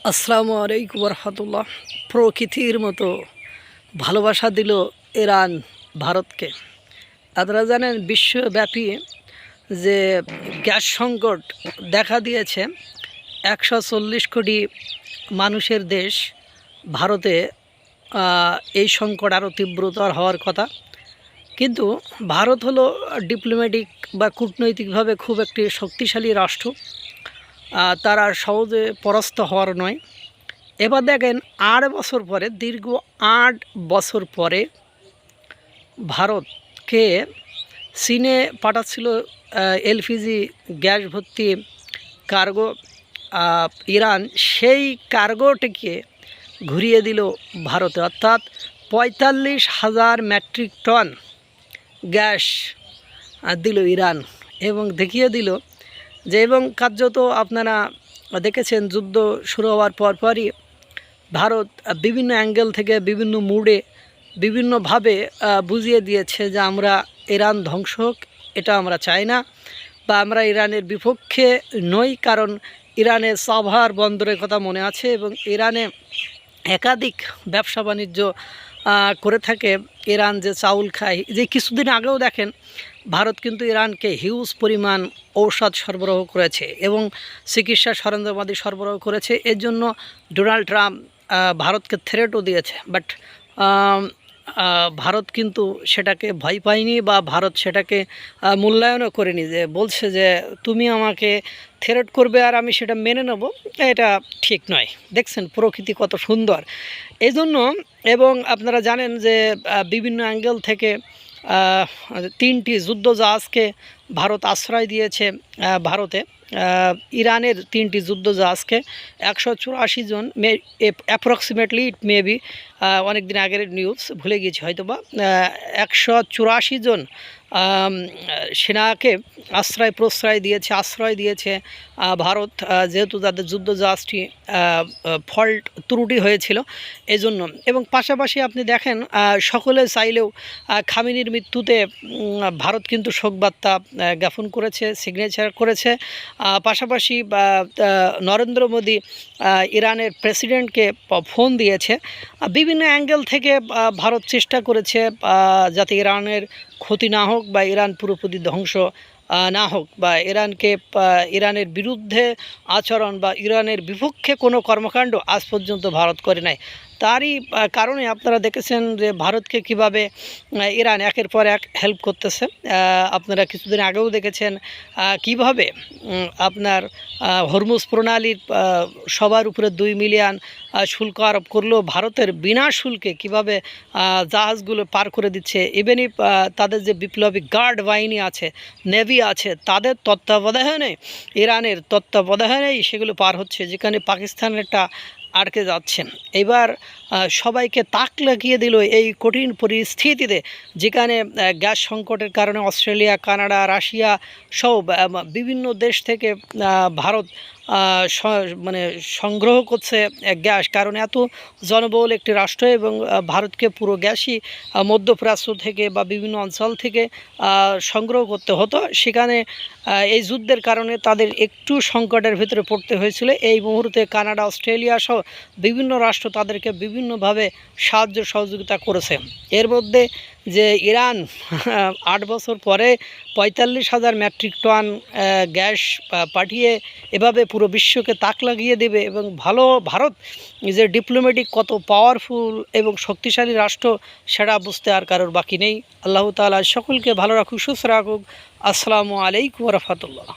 আসসালামু আলাইকুম রহমতুল্লাহ। প্রকৃতির মতো ভালোবাসা দিল ইরান ভারতকে। আপনারা জানেন বিশ্বব্যাপী যে গ্যাস সংকট দেখা দিয়েছে, 140 কোটি মানুষের দেশ ভারতে। এই সংকট আরও তীব্রতর হওয়ার কথা, কিন্তু ভারত হলো ডিপ্লোম্যাটিক বা কূটনৈতিকভাবে খুব একটি শক্তিশালী রাষ্ট্র। তারা সহজে পরাস্ত হওয়ার নয়। এবার দেখেন 8 বছর পরে, দীর্ঘ 8 বছর পরে ভারতকে চীনে পাঠাচ্ছিল এলপিজি গ্যাস ভর্তি কার্গো। ইরান সেই কার্গোটিকে ঘুরিয়ে দিল ভারতে, অর্থাৎ 45,000 মেট্রিক টন গ্যাস দিল ইরান, এবং দেখিয়ে দিল যে, এবং কার্যত আপনারা দেখেছেন যুদ্ধ শুরু হওয়ার পরপরই ভারত বিভিন্ন অ্যাঙ্গেল থেকে বিভিন্ন মুডে বিভিন্নভাবে বুঝিয়ে দিয়েছে যে আমরা ইরান ধ্বংস হোক এটা আমরা চাই না, বা আমরা ইরানের বিপক্ষে নই। কারণ ইরানের সাভার বন্দরের কথা মনে আছে, এবং ইরানে একাধিক ব্যবসা বাণিজ্য করে থাকে। ইরান যে চাউল খায়, যে কিছুদিন আগেও দেখেন ভারত কিন্তু ইরানকে হিউজ পরিমাণ ঔষধ সরবরাহ করেছে এবং চিকিৎসা সরঞ্জামাদি সরবরাহ করেছে। এর জন্য ডোনাল্ড ট্রাম্প ভারতকে থ্রেটও দিয়েছে, বাট ভারত কিন্তু সেটাকে ভয় পায়নি, বা ভারত সেটাকে মূল্যায়নও করেনি, যে বলছে যে তুমি আমাকে থ্রেট করবে আর আমি সেটা মেনে নেব, এটা ঠিক নয়। দেখছেন প্রকৃতি কত সুন্দর এই জন্য। এবং আপনারা জানেন যে বিভিন্ন অ্যাঙ্গেল থেকে 3টি যুদ্ধজাহাজকে ভারত আশ্রয় দিয়েছে। ভারতে ইরানের 3টি যুদ্ধজাহাজকে 184 জন, অ্যাপ্রক্সিমেটলি ইট মে বি, অনেক দিন আগের নিউজ ভুলে গিয়েছি হয়তো বা, 184 জন সেনাকে আশ্রয় দিয়েছে ভারত, যেহেতু তাদের যুদ্ধজাহাজটি ফল্ট ত্রুটি হয়েছিল এজন্য। এবং পাশাপাশি আপনি দেখেন সকলে চাইলেও খামেনির মৃত্যুতে ভারত কিন্তু শোকবার্তা জ্ঞাপন করেছে, সিগনেচার করেছে। পাশাপাশি নরেন্দ্র মোদী ইরানের প্রেসিডেন্টকে ফোন দিয়েছে। বিভিন্ন অ্যাঙ্গেল থেকে ভারত চেষ্টা করেছে যাতে ইরানের ক্ষতি না হোক, বা ইরান পুরোপুরি ধ্বংস না হোক, বা ইরানের বিরুদ্ধে আচরণ বা ইরানের বিপক্ষে কোনো কর্মকাণ্ড আজ পর্যন্ত ভারত করে নাই। তারই কারণে আপনারা দেখেছেন যে ভারতকে কিভাবে ইরান একের পর এক হেল্প করতেছে। আপনারা কিছুদিন আগেও দেখেছেন কিভাবে আপনার হরমুজ প্রণালীর সবার উপরে 2 মিলিয়ন শুল্ক আরোপ করলেও ভারতের বিনা শুল্কে কিভাবে জাহাজগুলো পার করে দিচ্ছে। ইভেন তাদের যে বিপ্লবী গার্ড বাহিনী আছে, নেভি আছে, তাদের তত্ত্বাবধানে, ইরানের তত্ত্বাবধানেই সেগুলো পার হচ্ছে, যেখানে পাকিস্তানেরটা আটকে যাচ্ছে। এবার সবাইকে তাক লাগিয়ে দিল এই কঠিন পরিস্থিতিতে, যেখানে গ্যাস সংকটের কারণে অস্ট্রেলিয়া, কানাডা, রাশিয়া সহ বিভিন্ন দেশ থেকে ভারত মানে সংগ্রহ করছে গ্যাস। কারণ এত জনবহুল একটি রাষ্ট্র, এবং ভারতকে পুরো গ্যাসই মধ্যপ্রাচ্য থেকে বা বিভিন্ন অঞ্চল থেকে সংগ্রহ করতে হতো। সেখানে এই যুদ্ধের কারণে তাদের একটু সংকটের ভিতরে পড়তে হয়েছিল। এই মুহূর্তে কানাডা, অস্ট্রেলিয়া সহ বিভিন্ন রাষ্ট্র তাদেরকে বিভিন্নভাবে সাহায্য সহযোগিতা করেছে। এর মধ্যে যে ইরান 8 বছর পরে 45,000 মেট্রিক টন গ্যাস পাঠিয়ে এভাবে পুরো বিশ্বকে তাক লাগিয়ে দেবে, এবং ভারত যে ডিপ্লোম্যাটিক কত পাওয়ারফুল এবং শক্তিশালী রাষ্ট্র সেটা বুঝতে আর কারোর বাকি নেই। আল্লাহ তাআলা সকলকে ভালো রাখুক, সুস্থ রাখুক। আসসালামু আলাইকুম রহমতুল্লাহ।